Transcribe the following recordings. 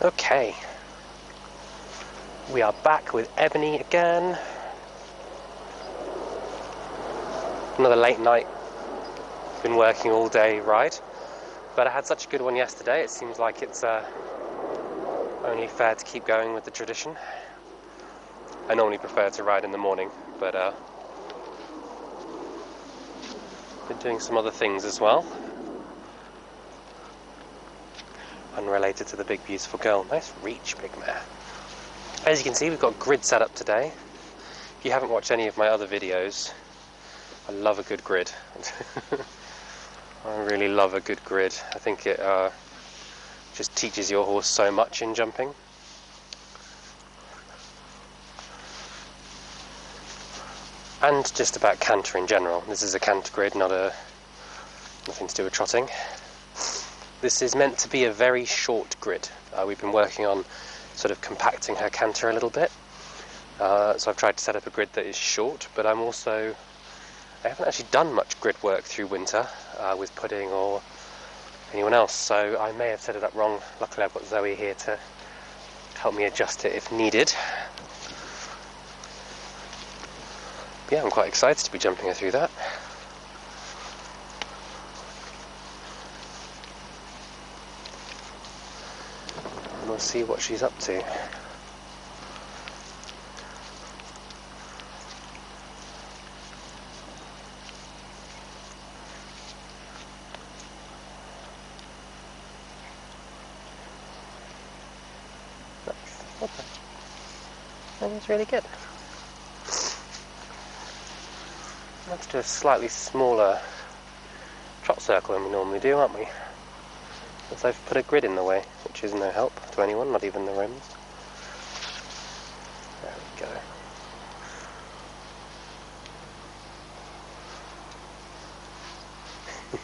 Okay, we are back with Ebony again. Another late night, been working all day ride, but I had such a good one yesterday, it seems like it's only fair to keep going with the tradition. I normally prefer to ride in the morning, but been doing some other things as well, unrelated to the big beautiful girl. Nice reach, big mare. As you can see, we've got grid set up today. If you haven't watched any of my other videos, I love a good grid. I really love a good grid. I think it just teaches your horse so much in jumping. And just about canter in general. This is a canter grid, nothing to do with trotting. This is meant to be a very short grid. We've been working on sort of compacting her canter a little bit. So I've tried to set up a grid that is short, but I haven't actually done much grid work through winter with Pudding or anyone else, so I may have set it up wrong. Luckily I've got Zoe here to help me adjust it if needed. But yeah, I'm quite excited to be jumping her through that. And we'll see what she's up to. That was really good. Let's do a slightly smaller trot circle than we normally do, aren't we? As I've put a grid in the way, which is no help to anyone, not even the Romans. There we go. There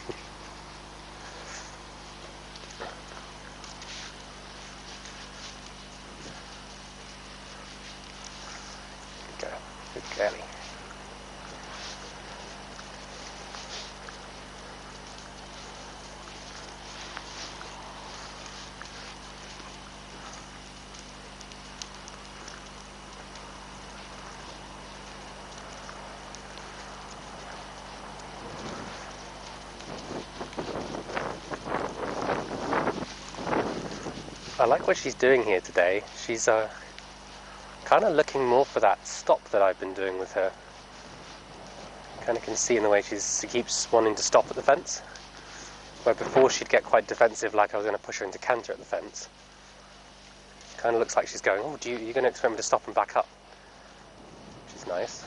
we go. Good girlie. I like what she's doing here today. She's kind of looking more for that stop that I've been doing with her. Kind of can see in the way she keeps wanting to stop at the fence. Where before she'd get quite defensive, like I was going to push her into canter at the fence. Kind of looks like she's going, oh, you're going to expect me to stop and back up? Which is nice.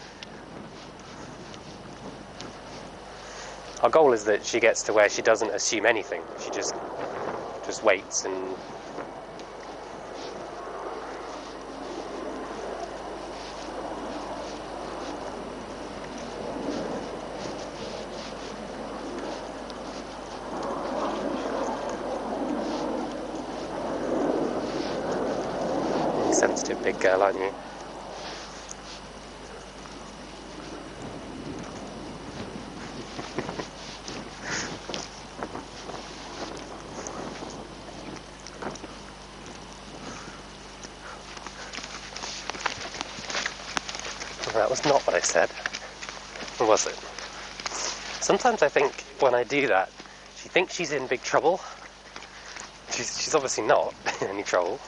Our goal is that she gets to where she doesn't assume anything. She just waits and sensitive big girl, aren't you? That was not what I said. Or was it? Sometimes I think when I do that, she thinks she's in big trouble. She's obviously not in any trouble.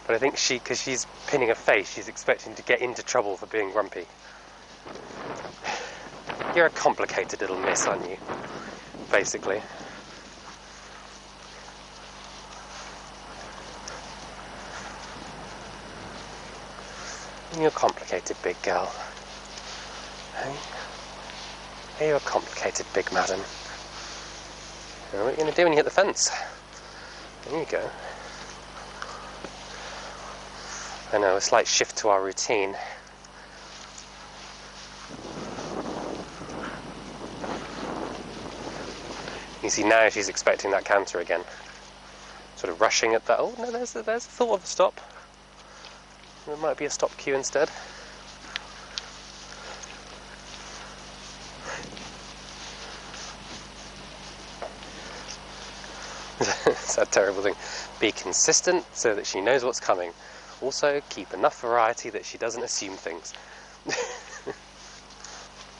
But I think because she's pinning her face, she's expecting to get into trouble for being grumpy. You're a complicated little miss, aren't you? Basically. You're a complicated big girl. Hey? You're a complicated big madam. What are you going to do when you hit the fence? There you go. I know, a slight shift to our routine. You see now she's expecting that canter again. Sort of rushing at that. Oh no, there's a thought of a stop. There might be a stop cue instead. It's a terrible thing. Be consistent so that she knows what's coming. Also, keep enough variety that she doesn't assume things.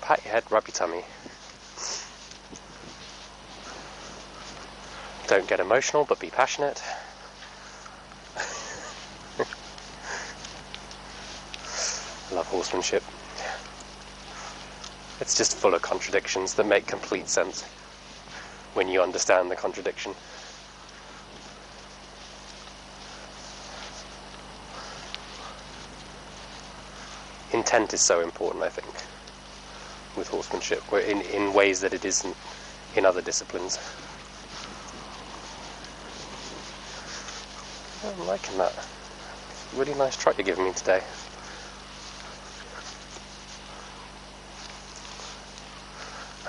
Pat your head, rub your tummy. Don't get emotional, but be passionate. Love horsemanship. It's just full of contradictions that make complete sense when you understand the contradiction. Intent is so important, I think, with horsemanship, in ways that it isn't in other disciplines. I'm liking that. Really nice trot you're giving me today.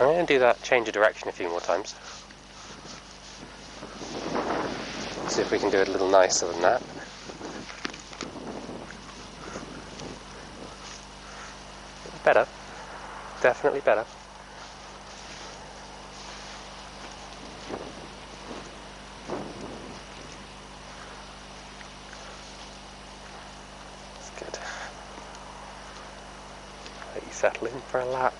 I'm going to do that change of direction a few more times. See if we can do it a little nicer than that. Better. Definitely better. That's good. Let you settle in for a lap.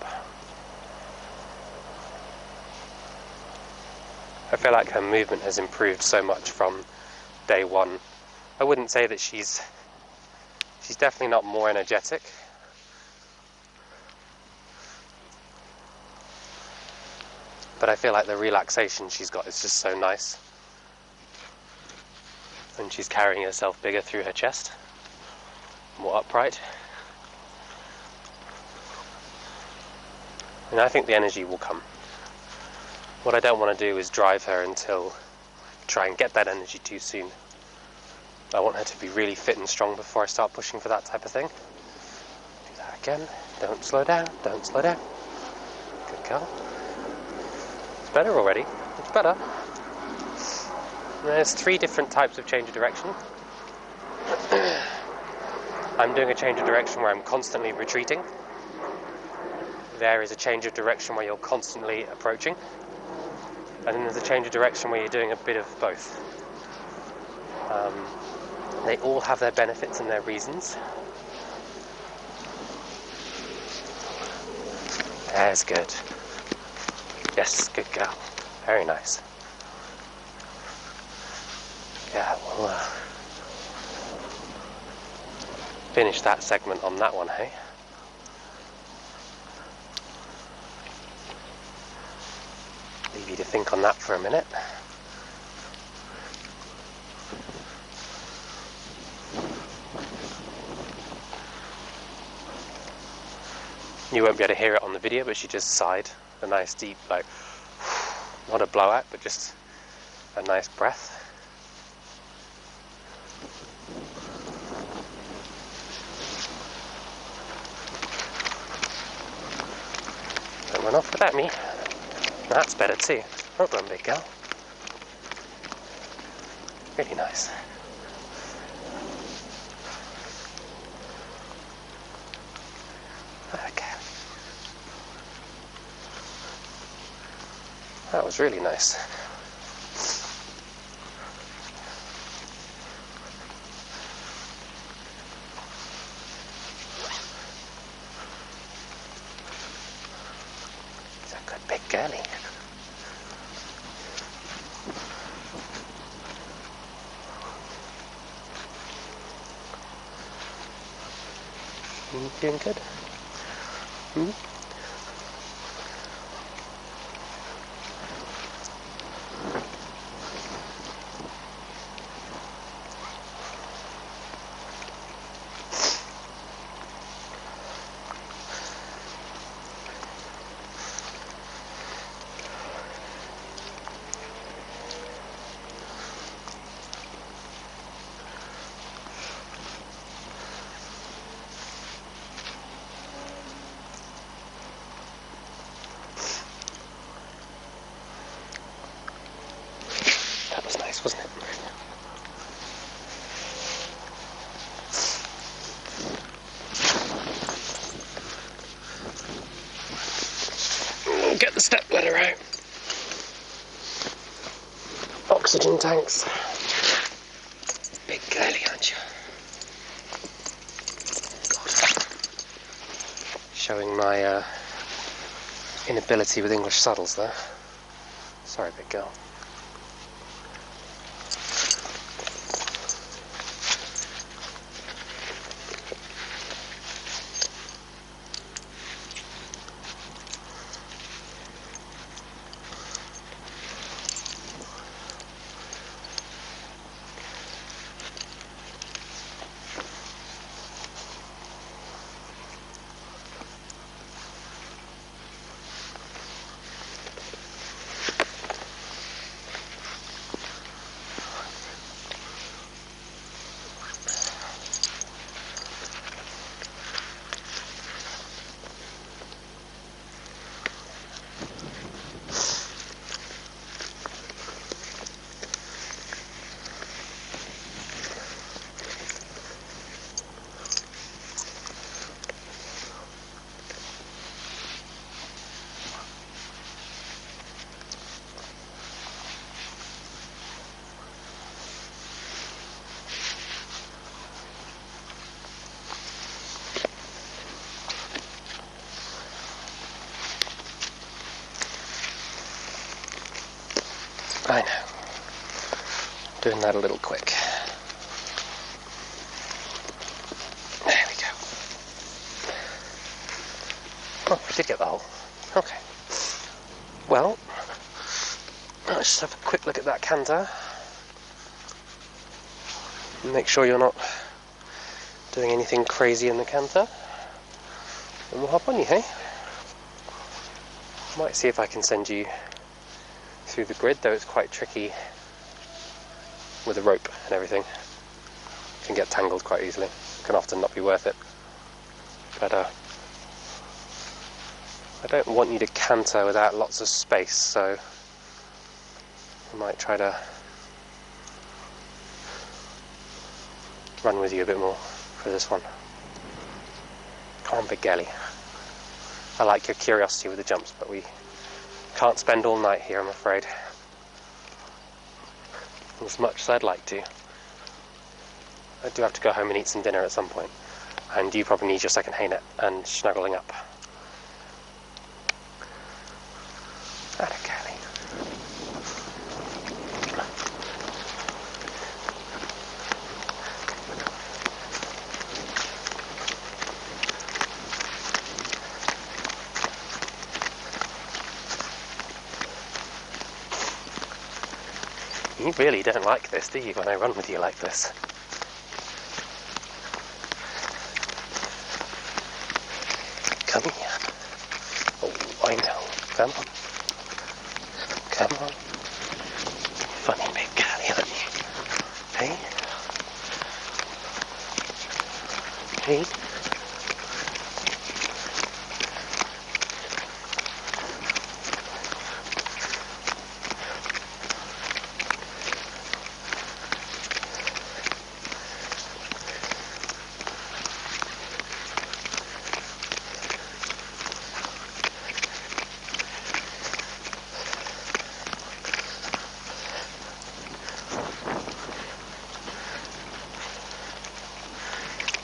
I feel like her movement has improved so much from day one. I wouldn't say that she's definitely not more energetic. But I feel like the relaxation she's got is just so nice. And she's carrying herself bigger through her chest, more upright. And I think the energy will come. What I don't want to do is drive her until try and get that energy too soon. I want her to be really fit and strong before I start pushing for that type of thing. Do that again. Don't slow down. Don't slow down. Good girl. It's better already. It's better. There's 3 different types of change of direction. I'm doing a change of direction where I'm constantly retreating. There is a change of direction where you're constantly approaching. And then there's a change of direction where you're doing a bit of both. They all have their benefits and their reasons. That's good. Yes, good girl. Very nice. Yeah, we'll finish that segment on that one, hey? Leave you to think on that for a minute. You won't be able to hear it on the video, but she just sighed. A nice deep, like, not a blowout, but just a nice breath. Don't run off without me. That's better too. Don't run, big girl. Really nice. Okay. That was really nice. He's a good big girlie. You doing good? Hmm? That was nice, wasn't it? Get the step ladder out. oxygen tanks. Big girly, aren't you? God. Showing my inability with English subtles there. Sorry, big girl. I know. Doing that a little quick. There we go. Oh, we did get the hole. Okay. Well, let's just have a quick look at that canter. Make sure you're not doing anything crazy in the canter. And we'll hop on you, hey? Might see if I can send you through the grid, though it's quite tricky with a rope and everything. It can get tangled quite easily. It can often not be worth it. But I don't want you to canter without lots of space, so I might try to run with you a bit more for this one. Come on, big girly. I like your curiosity with the jumps, but we can't spend all night here, I'm afraid. As much as I'd like to. I do have to go home and eat some dinner at some point. And you probably need your second hay net and snuggling up. Atta girly. You really don't like this, do you, when I run with you like this? Come here. Oh, I know. Come on. Come on. Funny big girly, aren't you? Hey? Hey?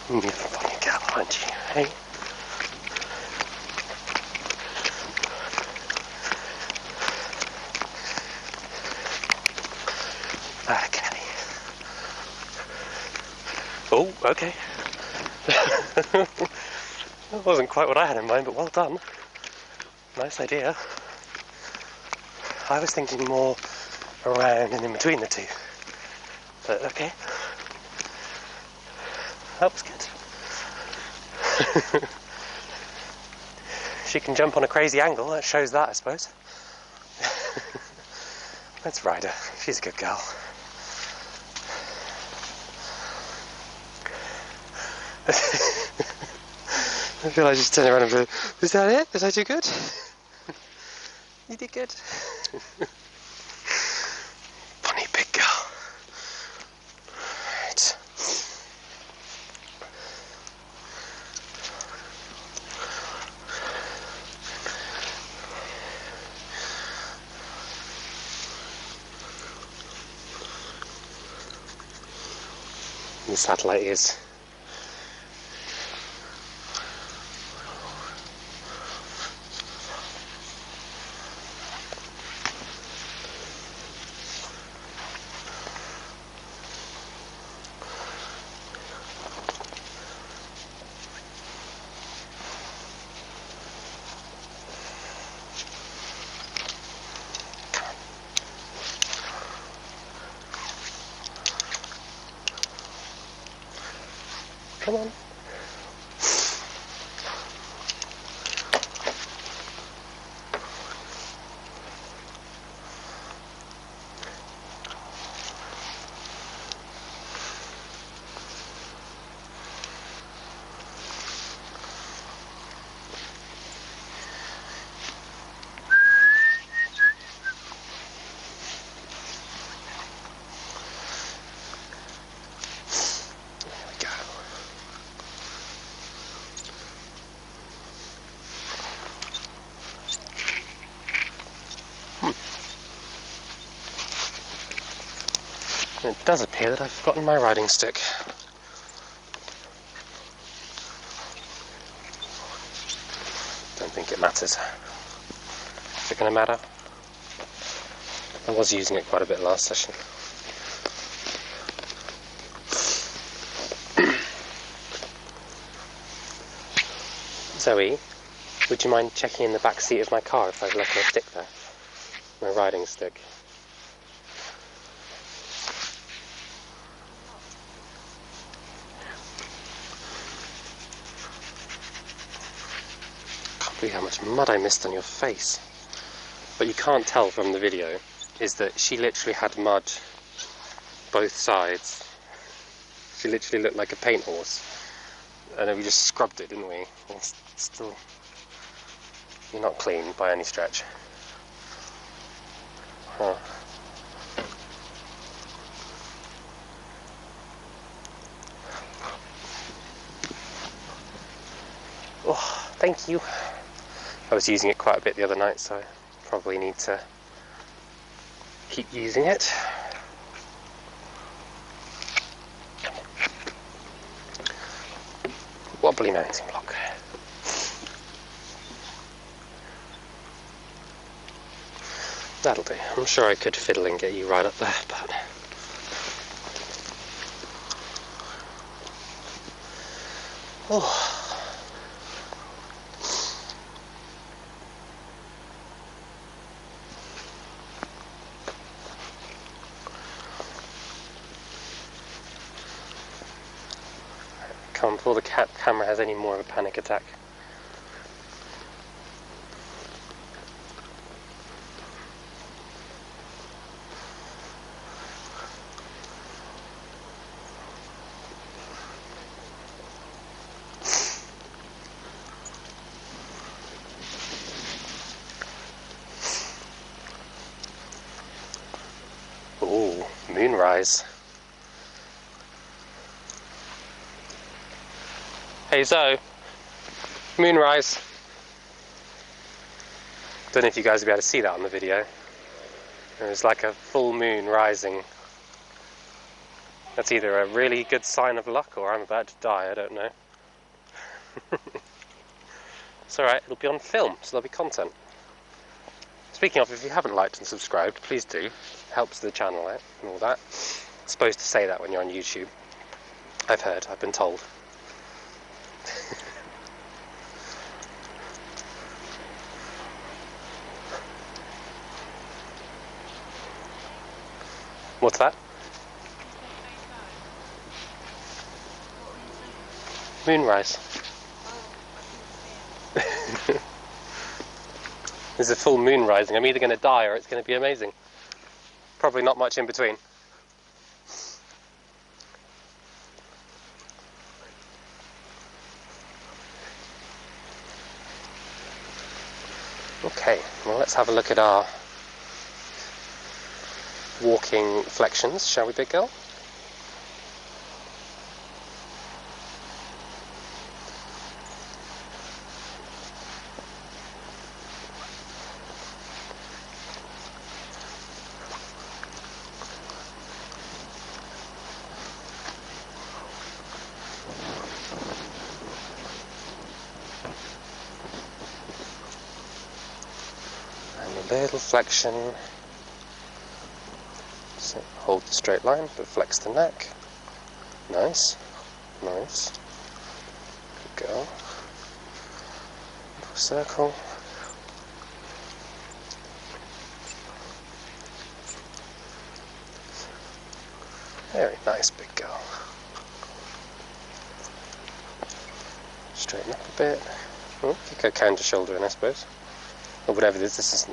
You're a funny girl, aren't you? Hey? Okay. Oh, okay. That wasn't quite what I had in mind, but well done. Nice idea. I was thinking more around and in between the two. But okay. That was good. She can jump on a crazy angle, that shows that, I suppose. Let's ride her. She's a good girl. I feel like I just turn around and go, is that it? Did I do good? You did good. Funny big girl. Right. The satellite is. Come on. It does appear that I've forgotten my riding stick. Don't think it matters. Is it going to matter? I was using it quite a bit last session. Zoe, would you mind checking in the back seat of my car if I've left my stick there? My riding stick. Can't believe how much mud I missed on your face. What you can't tell from the video is that she literally had mud both sides. She literally looked like a paint horse. And then we just scrubbed it, didn't we? It's still... You're not clean by any stretch. Huh. Oh, thank you. I was using it quite a bit the other night, so I probably need to keep using it. Wobbly mounting block. That'll do. I'm sure I could fiddle and get you right up there, but... Oh. Come on, before the camera has any more of a panic attack. Ooh, moonrise. Hey Zoe, moonrise. Don't know if you guys will be able to see that on the video. It was like a full moon rising. That's either a really good sign of luck or I'm about to die, I don't know. It's alright, it'll be on film, so there'll be content. Speaking of, if you haven't liked and subscribed, please do. It helps the channel out and all that. It's supposed to say that when you're on YouTube. I've heard, I've been told. What's that? Moonrise. There's a full moon rising. I'm either going to die or it's going to be amazing. Probably not much in between. Okay, well let's have a look at our walking flexions, shall we, big girl? Little flexion. So hold the straight line, but flex the neck. Nice. Nice. Good girl. Circle. Very nice, big girl. Straighten up a bit. Oh, you could go counter shouldering, I suppose. Or whatever it is. This is...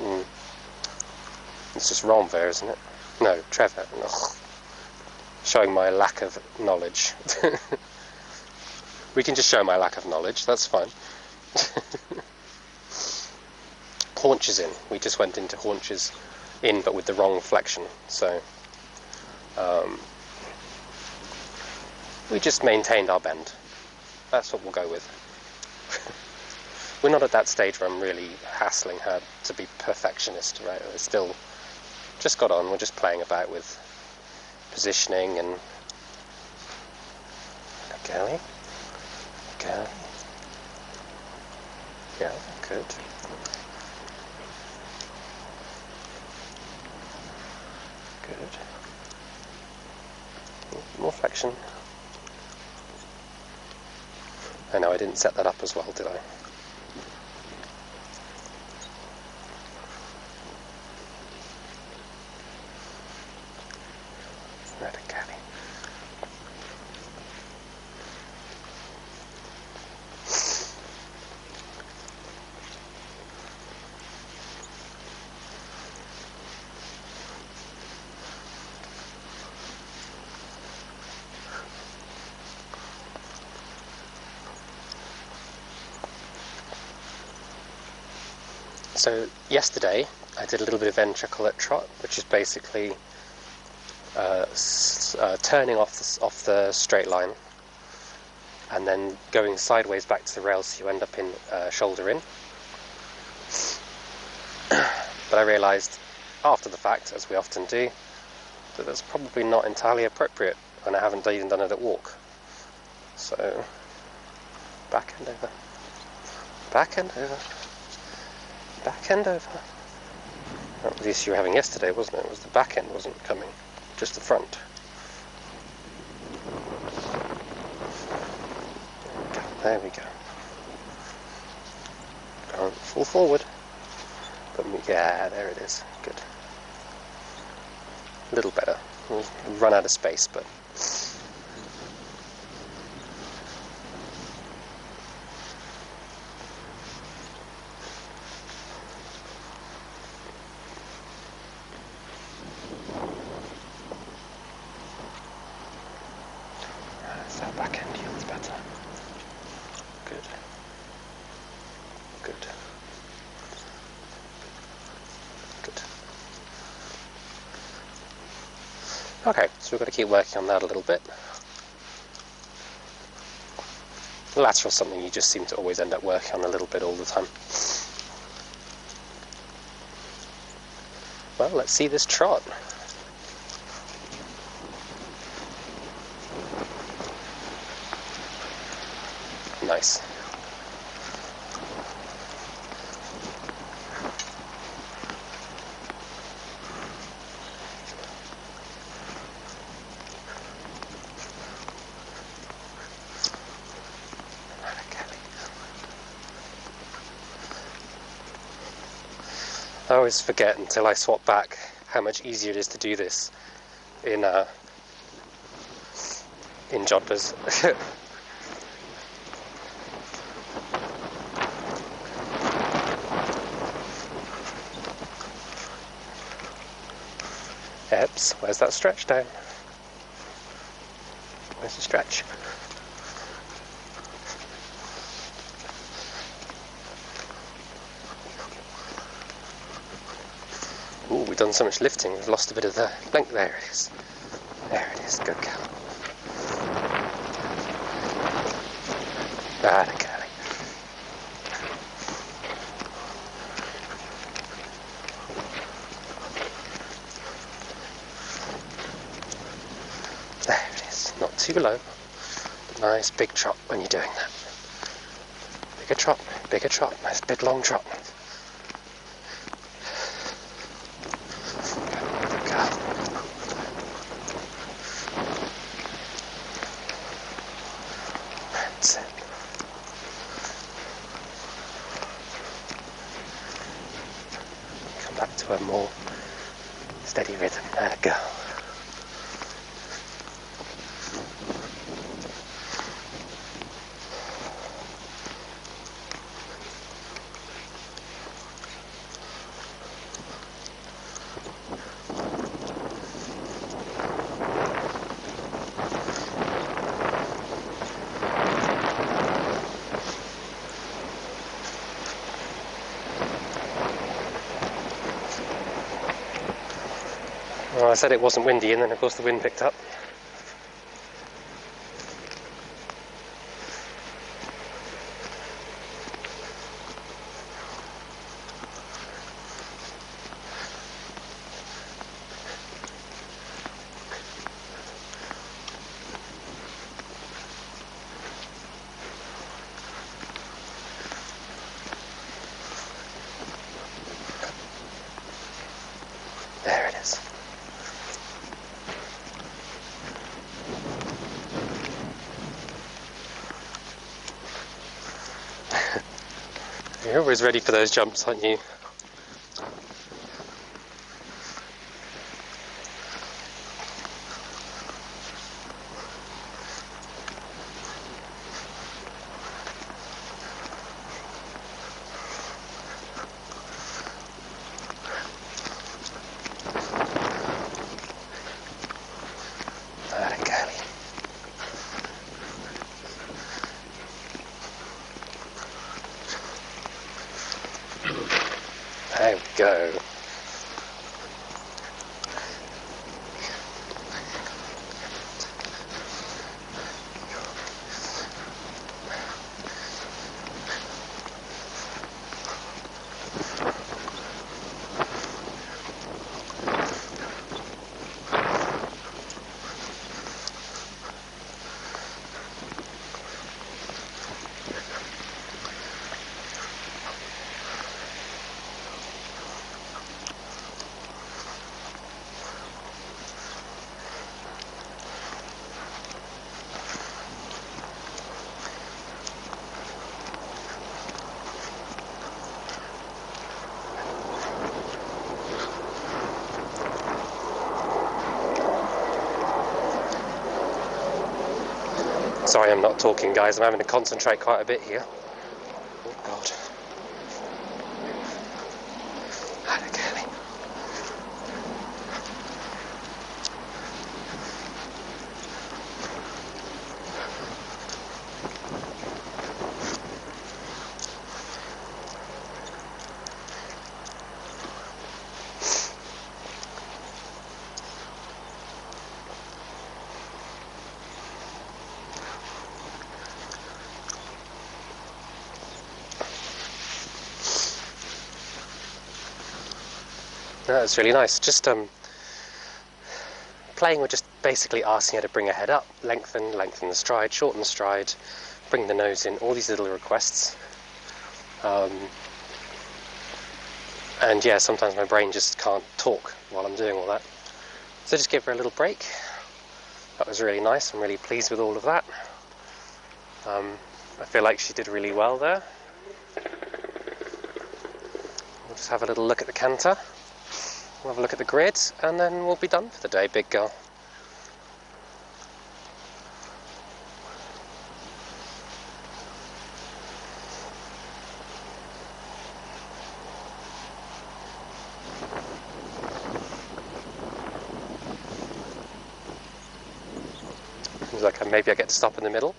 it's just Ronver, isn't it? No, Trevor. Ugh. Showing my lack of knowledge. We can just show my lack of knowledge, that's fine. Haunches in. We just went into haunches in, but with the wrong flexion. So we just maintained our bend. That's what we'll go with. We're not at that stage where I'm really hassling her to be perfectionist, right? It's still just got on. We're just playing about with positioning and girly. Yeah, good. Good. More flexion. I know I didn't set that up as well, did I? Right, okay. So yesterday I did a little bit of ventricular trot, which is basically turning off the straight line and then going sideways back to the rails, so you end up in shoulder in. But I realised after the fact, as we often do, that that's probably not entirely appropriate, and I haven't even done it at walk. So back and over, back and over. Back end over. That was the issue you were having yesterday, wasn't it? It was the back end wasn't coming, just the front. There we go. Going full forward. But yeah, there it is. Good. A little better. We'll run out of space, but. That back end yields better. Good. Good. Good. Okay, so we've got to keep working on that a little bit. Lateral's something you just seem to always end up working on a little bit all the time. Well, let's see this trot. Nice. I always forget until I swap back how much easier it is to do this in jodhpurs. Ebbs, where's that stretch down? Where's the stretch? Ooh, we've done so much lifting, we've lost a bit of the length. There it is. There it is, good girl. Ah, the girlie. There it is, not too low, but nice big trot when you're doing that. Bigger trot, nice big long trot. a more steady rhythm. There we go. Well, I said it wasn't windy, and then of course the wind picked up. There it is. You're always ready for those jumps, aren't you? There we go. Sorry I'm not talking, guys, I'm having to concentrate quite a bit here. Oh god. Okay. That's really nice. Just playing with just basically asking her to bring her head up, lengthen the stride, shorten the stride, bring the nose in, all these little requests. And yeah, sometimes my brain just can't talk while I'm doing all that. So just give her a little break. That was really nice. I'm really pleased with all of that. I feel like she did really well there. We'll just have a little look at the canter. We'll have a look at the grid, and then we'll be done for the day, big girl. Seems like maybe I get to stop in the middle.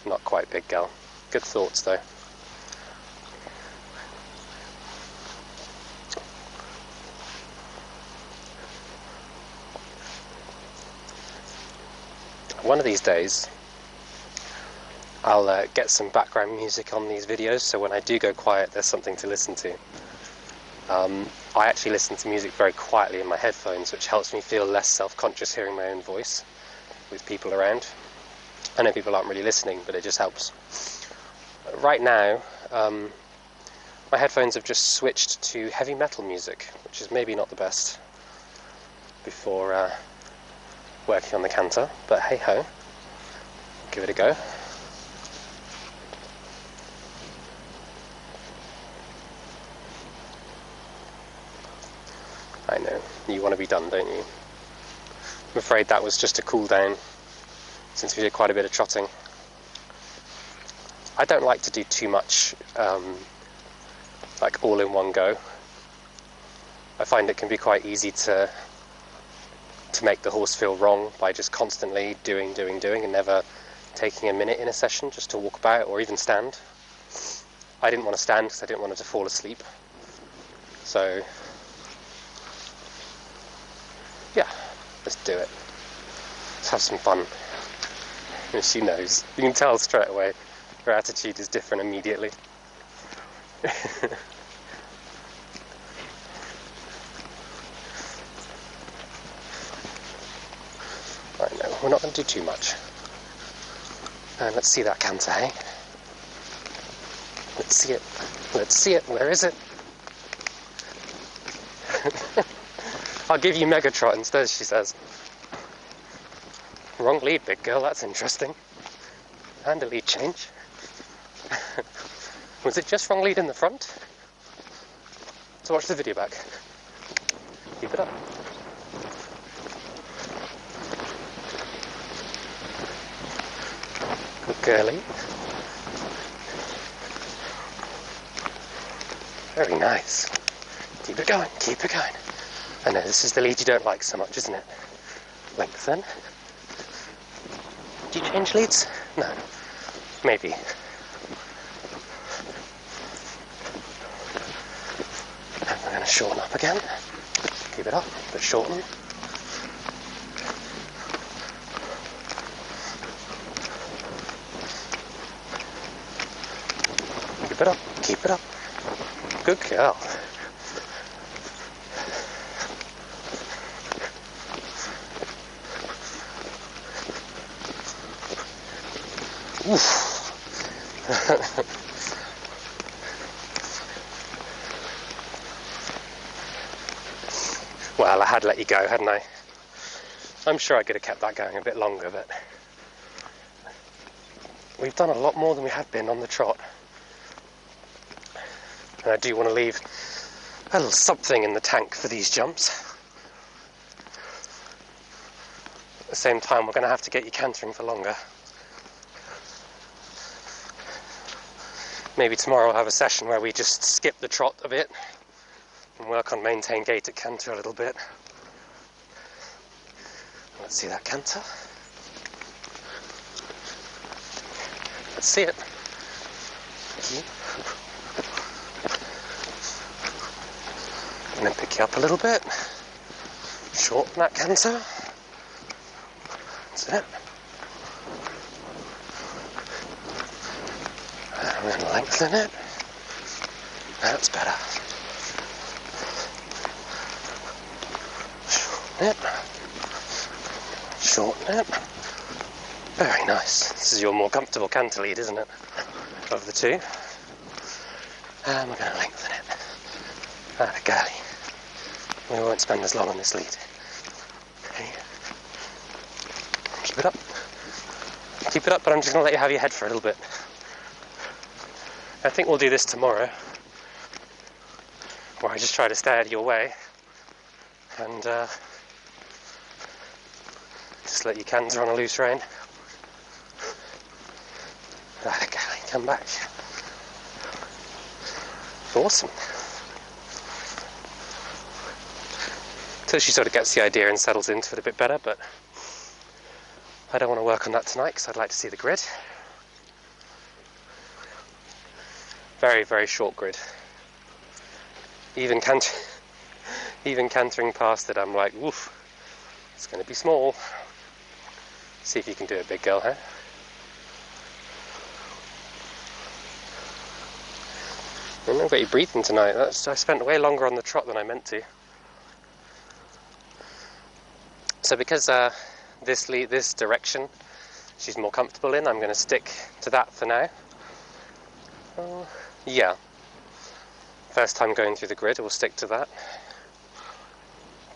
Not quite, big girl. Good thoughts, though. One of these days, I'll get some background music on these videos, so when I do go quiet, there's something to listen to. I actually listen to music very quietly in my headphones, which helps me feel less self-conscious hearing my own voice with people around. I know people aren't really listening, but it just helps. Right now, my headphones have just switched to heavy metal music, which is maybe not the best before working on the canter, but hey ho, give it a go. I know, you want to be done, don't you? I'm afraid that was just a cool down, since we did quite a bit of trotting. I don't like to do too much, like all in one go. I find it can be quite easy to make the horse feel wrong by just constantly doing and never taking a minute in a session just to walk about or even stand. I didn't want to stand because I didn't want him to fall asleep. So, yeah, let's do it. Let's have some fun. And she knows. You can tell straight away. Her attitude is different immediately. I know, we're not going to do too much. And let's see that canter, hey? Let's see it. Let's see it. Where is it? I'll give you Megatrot instead, she says. Wrong lead, big girl. That's interesting. And a lead change. Was it just wrong lead in the front? So watch the video back. Keep it up. Good girlie. Very nice. Keep it going, keep it going. I know, this is the lead you don't like so much, isn't it? Lengthen. Do you change leads? No. Maybe. And we're going to shorten up again. Keep it up, but shorten. Keep it up, keep it up. Good girl. Oof. Well, I had let you go, hadn't I? I'm sure I could have kept that going a bit longer, but we've done a lot more than we have been on the trot. And I do want to leave a little something in the tank for these jumps. At the same time, we're going to have to get you cantering for longer. Maybe tomorrow I'll have a session where we just skip the trot a bit and work on maintain gait at canter a little bit. Let's see that canter. Let's see it. I'm going to pick you up a little bit. Shorten that canter. That's it. I'm going to lengthen it. That's better. Shorten it. Shorten it. Very nice. This is your more comfortable canter lead, isn't it? Of the two. And we're going to lengthen it. That a girlie. We won't spend as long on this lead. Okay. Keep it up. Keep it up, but I'm just going to let you have your head for a little bit. I think we'll do this tomorrow, where I just try to stay out of your way and just let you canter on a loose rein. Right, okay, come back. Awesome. Till she sort of gets the idea and settles into it a bit better, but I don't want to work on that tonight because I'd like to see the grid. Very, very short grid. Even cantering past it, I'm like, oof, it's going to be small. See if you can do it, big girl, huh? I've got you breathing tonight. I spent way longer on the trot than I meant to. So because this direction she's more comfortable in, I'm going to stick to that for now. Yeah. First time going through the grid, we'll stick to that.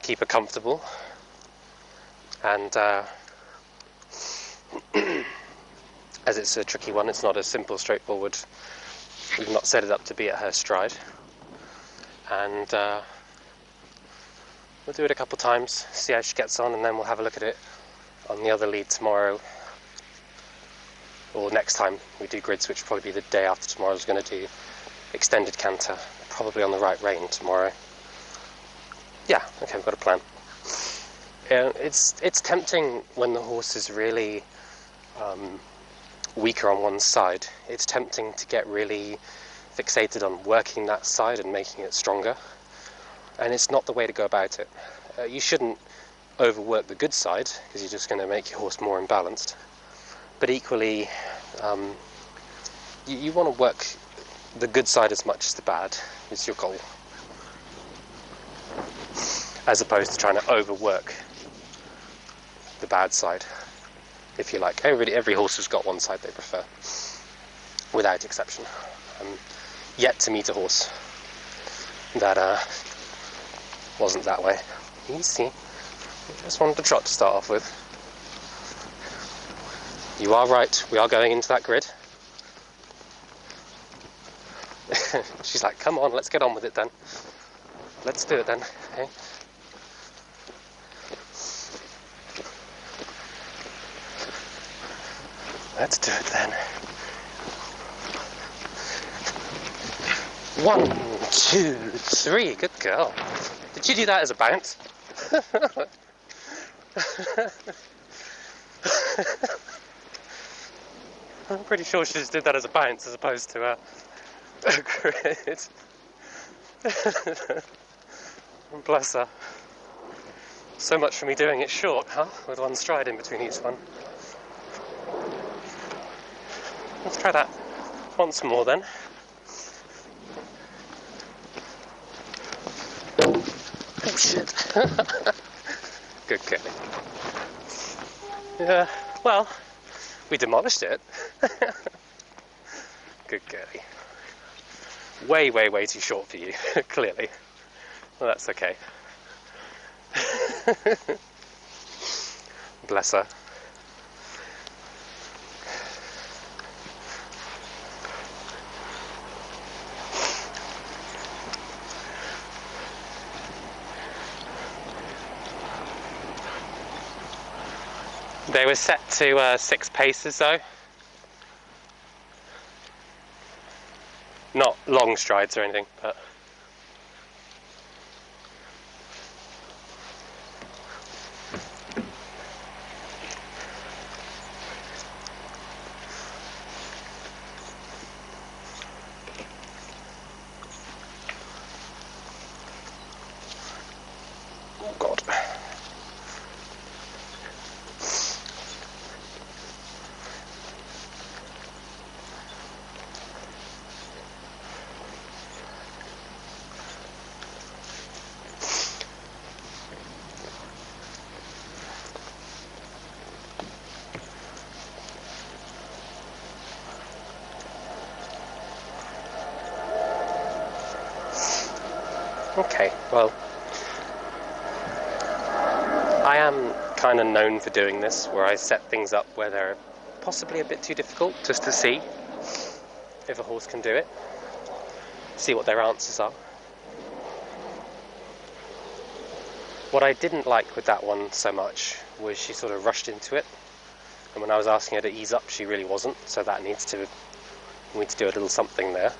Keep her comfortable. And as it's a tricky one, it's not a simple, straightforward. We've not set it up to be at her stride. And We'll do it a couple times, see how she gets on, and then we'll have a look at it on the other lead tomorrow, or next time we do grids, which will probably be the day after tomorrow. I was going to do extended canter, probably on the right rein tomorrow. Yeah, okay, we've got a plan. It's tempting when the horse is really weaker on one side. It's tempting to get really fixated on working that side and making it stronger, and it's not the way to go about it. You shouldn't overwork the good side, because you're just going to make your horse more imbalanced, but equally you want to work the good side as much as the bad is your goal, as opposed to trying to overwork the bad side, if you like. Every horse has got one side they prefer, without exception. Yet to meet a horse that wasn't that way. Easy. Just wanted to trot to start off with. You are right, we are going into that grid. She's like, come on, let's get on with it then. Let's do it then. Okay. Let's do it then. 1, 2, 3, good girl. Did you do that as a bounce? I'm pretty sure she just did that as a bounce as opposed to a grid. Bless her. So much for me doing it short, huh? With one stride in between each one. Let's try that once more then. Oh shit. Good girl. Yeah, well, we demolished it. Good girlie. Way, way, way too short for you, clearly. Well, that's okay. Bless her. They were set to 6 paces though. Not long strides or anything, but... Oh God. Okay, well, I am kind of known for doing this, where I set things up where they're possibly a bit too difficult, just to see if a horse can do it, see what their answers are. What I didn't like with that one so much was she sort of rushed into it, and when I was asking her to ease up, she really wasn't, so that we need to do a little something there.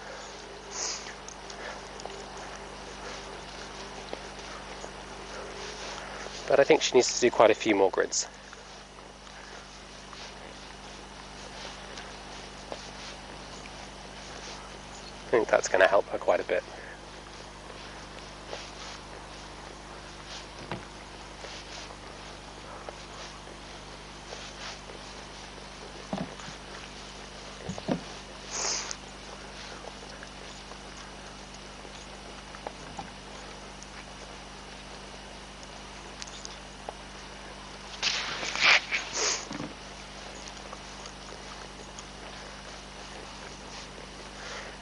But I think she needs to do quite a few more grids. I think that's going to help her quite a bit.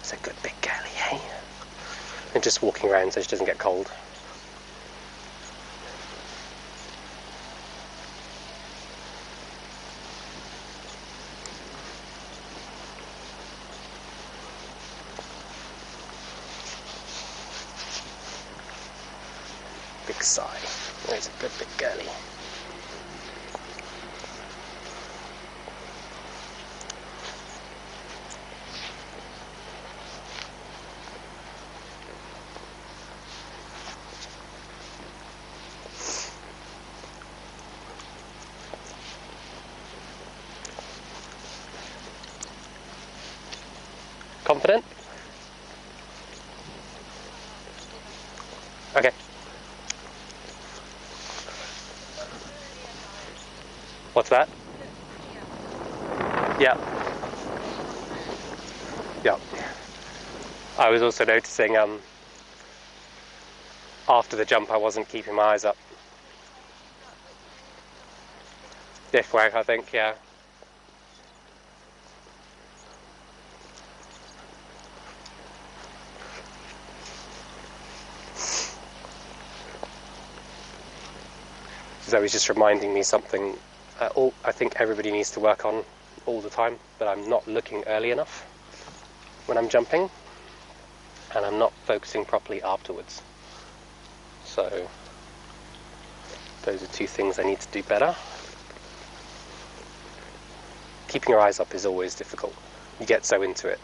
It's a good big girlie, eh? And just walking around so she doesn't get cold. Good big sigh. There's a good big girly. Confident? Okay. What's that? Yeah. Yeah. I was also noticing after the jump I wasn't keeping my eyes up. Diff wag, I think, yeah. Zoe's just reminding me something I think everybody needs to work on all the time, but I'm not looking early enough when I'm jumping, and I'm not focusing properly afterwards. So those are two things I need to do better. Keeping your eyes up is always difficult. You get so into it.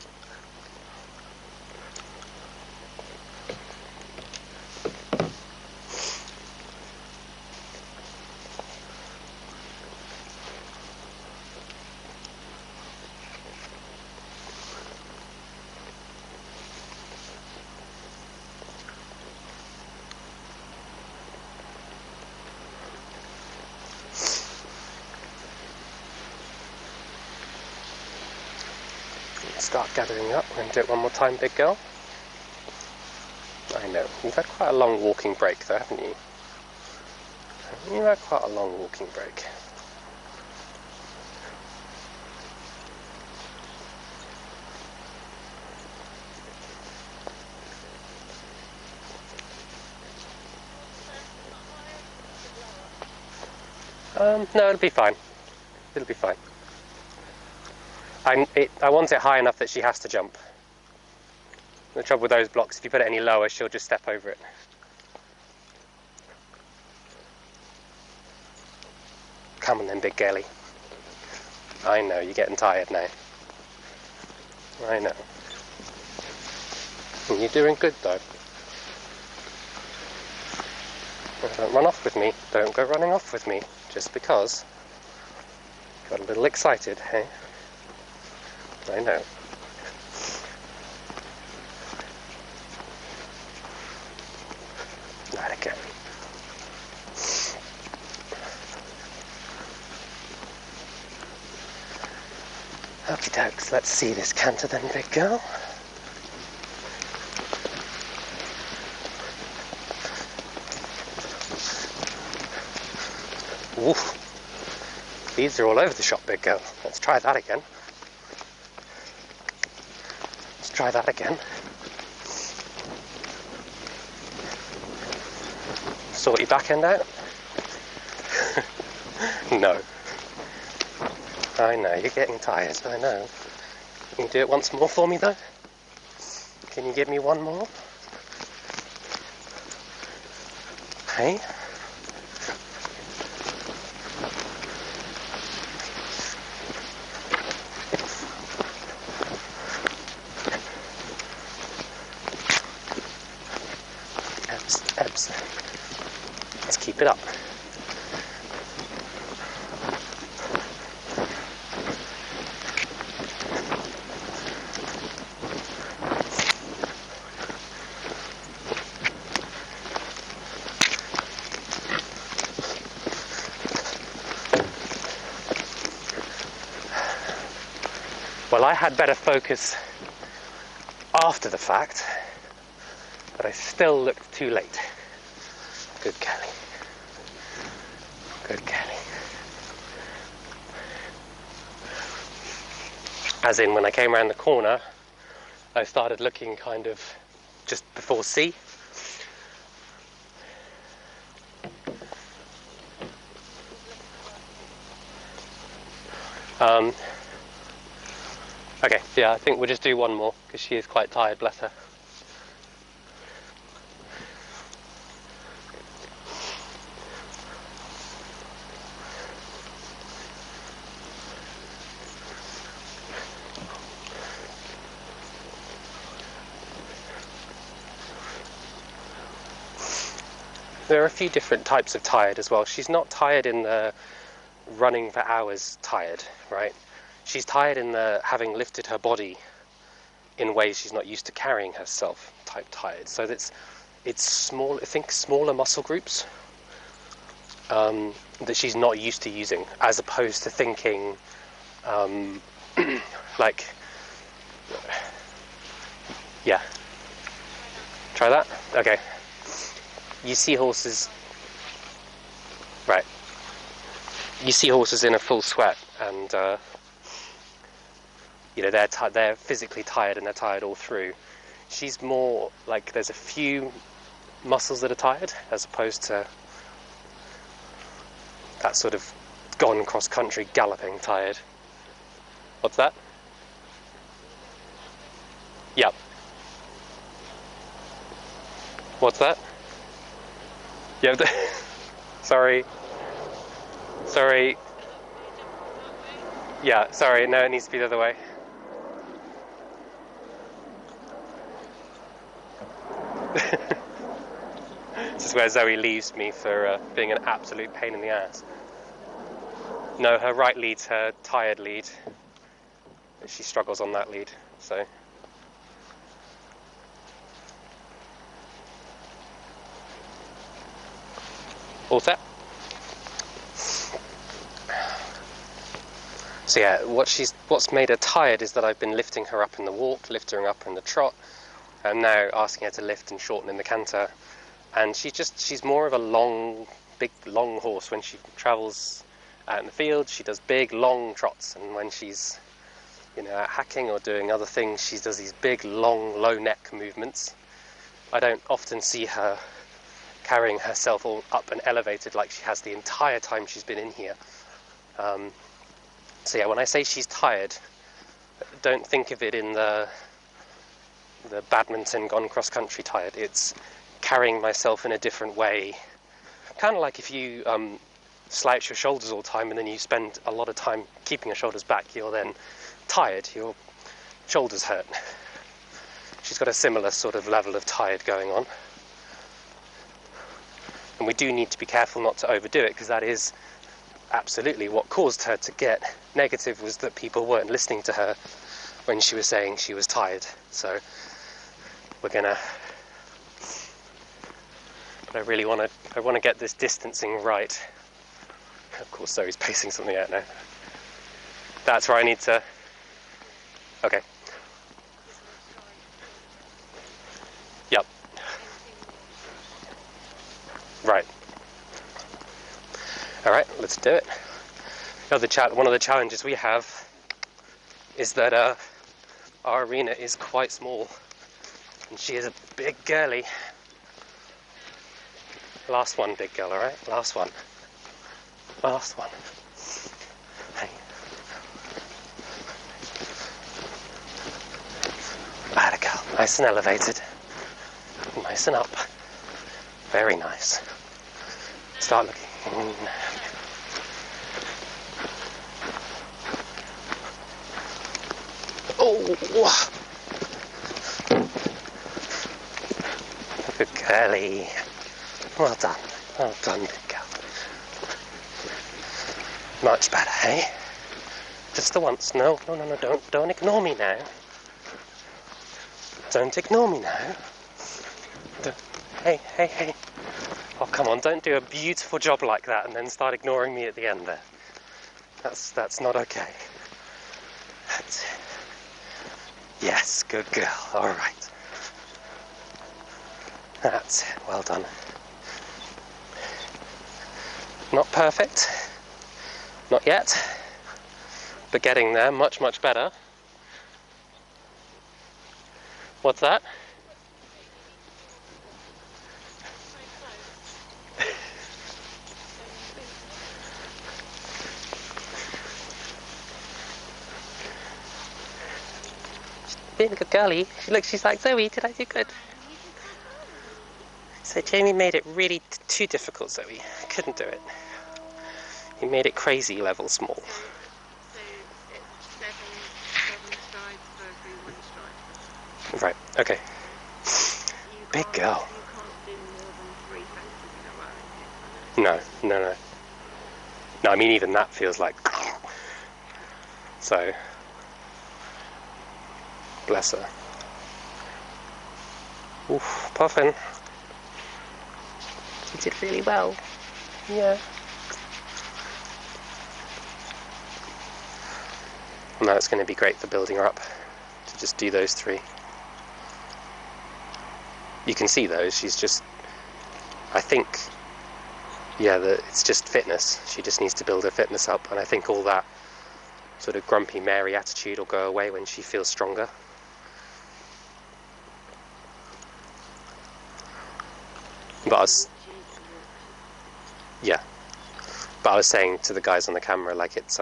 Start gathering up. We're going to do it one more time, big girl. I know. You've had quite a long walking break though, haven't you? You've had quite a long walking break. No, it'll be fine. It'll be fine. I want it high enough that she has to jump. The trouble with those blocks, if you put it any lower, she'll just step over it. Come on then, big girly. I know, you're getting tired now. I know. You're doing good though. Don't run off with me. Don't go running off with me. Just because. Got a little excited, hey? I know. Not again. Okie dokes, let's see this canter then, big girl. Oof. Beads are all over the shop, big girl. Let's try that again. Let's try that again. Sort your back end out? No. I know, you're getting tired, I know. Can you do it once more for me though? Can you give me one more? Hey? Ebs. Let's keep it up. Well, I had better focus after the fact, but I still looked too late. Good Kelly. Good Kelly. As in, when I came around the corner, I started looking kind of just before C. Okay, yeah, I think we'll just do one more, because she is quite tired, bless her. There are a few different types of tired as well. She's not tired in the running for hours tired, right? She's tired in the having lifted her body in ways she's not used to carrying herself type tired. So it's small, I think smaller muscle groups that she's not used to using, as opposed to thinking like, yeah, try that? Okay. You see horses, right, you see horses in a full sweat and you know, they're physically tired and they're tired all through. She's more like there's a few muscles that are tired, as opposed to that sort of gone cross-country galloping tired. What's that? Yep. What's that? Yep. Sorry. Sorry. Yeah, sorry. No, it needs to be the other way. This is where Zoe leaves me for being an absolute pain in the ass. No, her right lead's her tired lead. She struggles on that lead, so. All set? So yeah, what's made her tired is that I've been lifting her up in the walk, lifting her up in the trot, and now asking her to lift and shorten in the canter. And she's more of a big long horse. When she travels out in the field, she does big long trots, and when she's, you know, out hacking or doing other things, she does these big long low neck movements. I don't often see her carrying herself all up and elevated like she has the entire time she's been in here. So yeah, when I say she's tired, don't think of it in the badminton gone cross country tired. It's carrying myself in a different way. Kind of like if you slouch your shoulders all the time and then you spend a lot of time keeping your shoulders back, you're then tired, your shoulders hurt. She's got a similar sort of level of tired going on. And we do need to be careful not to overdo it, because that is absolutely what caused her to get negative, was that people weren't listening to her when she was saying she was tired. So we're gonna, but I really want to get this distancing right. Of course Zoe's pacing something out now. That's where I need to, okay. Yep. Right. Alright, let's do it. One of the challenges we have is that our arena is quite small, and she is a big girly. Last one, big girl, alright? Last one. Last one. Hey. Atta girl. Nice and elevated. Nice and up. Very nice. Start looking. Oh! Good girlie. Well done. Well done, big girl. Much better, eh? Just the once. No, don't ignore me now. Don't ignore me now. Hey. Oh, come on, don't do a beautiful job like that and then start ignoring me at the end there. That's not okay. That's it. Yes, good girl. All right. That's it. Well done. Not perfect. Not yet. But getting there. Much, much better. What's that? Being a good girlie. She's like, Zoe, did I do good? So Jamie made it really too difficult, Zoe. I couldn't do it. He made it crazy level small. So it's seven strides for every 1 stride. Right, okay. Big girl. You can't do more than 3 fences in a No. No, I mean, even that feels like... So, bless her. Oof, puffin. You did really well. Yeah. And now it's going to be great for building her up to just do those 3. You can see though, she's just, I think, yeah, it's just fitness. She just needs to build her fitness up, and I think all that sort of grumpy Mary attitude will go away when she feels stronger. But yeah, but I was saying to the guys on the camera, like, it's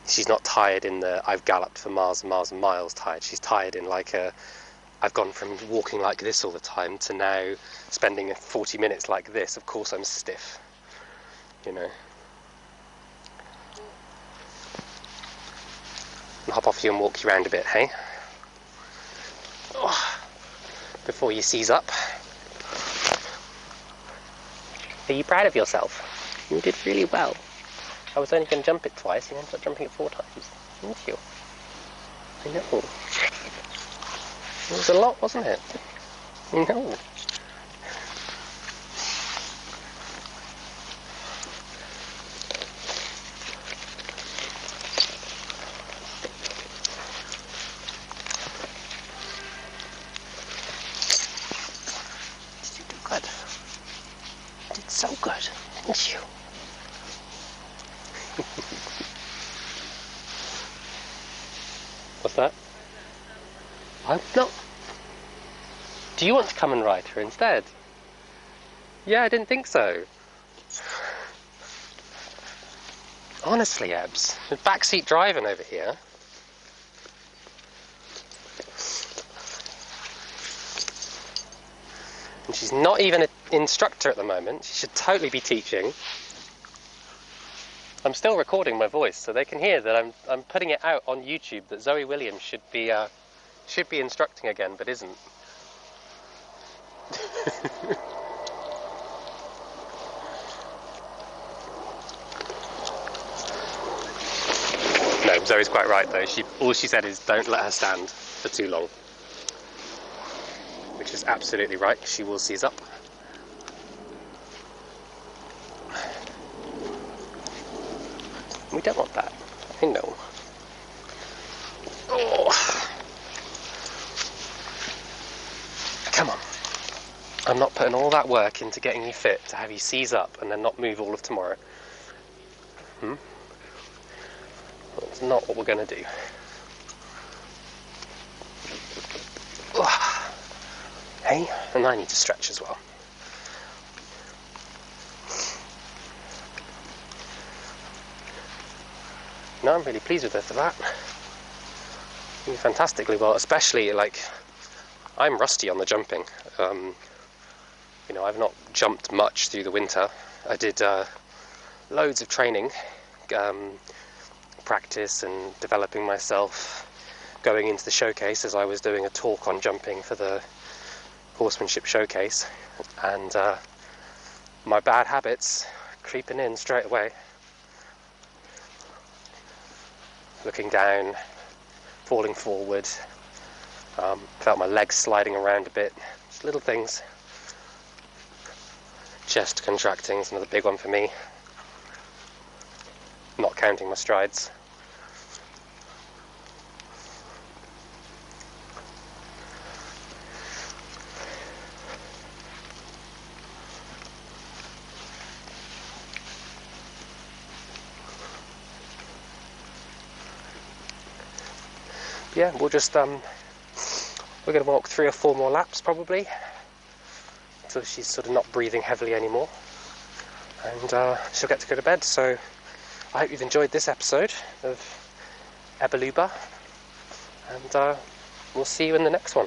she's not tired in the I've galloped for miles and miles and miles tired. She's tired in like I've gone from walking like this all the time to now spending 40 minutes like this. Of course I'm stiff, you know. I'll hop off you and walk you around a bit, hey? Oh, before you seize up. Are you proud of yourself? You did really well. I was only going to jump it twice, and you ended up jumping it 4 times. Thank you. I know. It was a lot, wasn't it? I know. You did good. You did so good. Thank you. What's that? I'm not. Do you want to come and ride her instead? Yeah, I didn't think so. Honestly, Ebs, the backseat driving over here. And she's not even an instructor at the moment. She should totally be teaching. I'm still recording my voice, so they can hear that I'm putting it out on YouTube that Zoe Williams should be instructing again, but isn't. No, Zoe's quite right though. All she said is don't let her stand for too long, which is absolutely right. She will seize up. We don't want that. I know. Oh. Come on. I'm not putting all that work into getting you fit to have you seize up and then not move all of tomorrow. That's not what we're going to do. Hey, and I need to stretch as well. No, I'm really pleased with her for that. Doing fantastically well, especially, like, I'm rusty on the jumping. You know, I've not jumped much through the winter. I did loads of training, practice and developing myself going into the showcase as I was doing a talk on jumping for the horsemanship showcase, and my bad habits creeping in straight away. Looking down, falling forward, felt my legs sliding around a bit, just little things. Chest contracting is another big one for me, not counting my strides. Yeah, we'll just we're going to walk 3 or 4 more laps probably until she's sort of not breathing heavily anymore, and she'll get to go to bed. So I hope you've enjoyed this episode of Ebaluba, and we'll see you in the next one.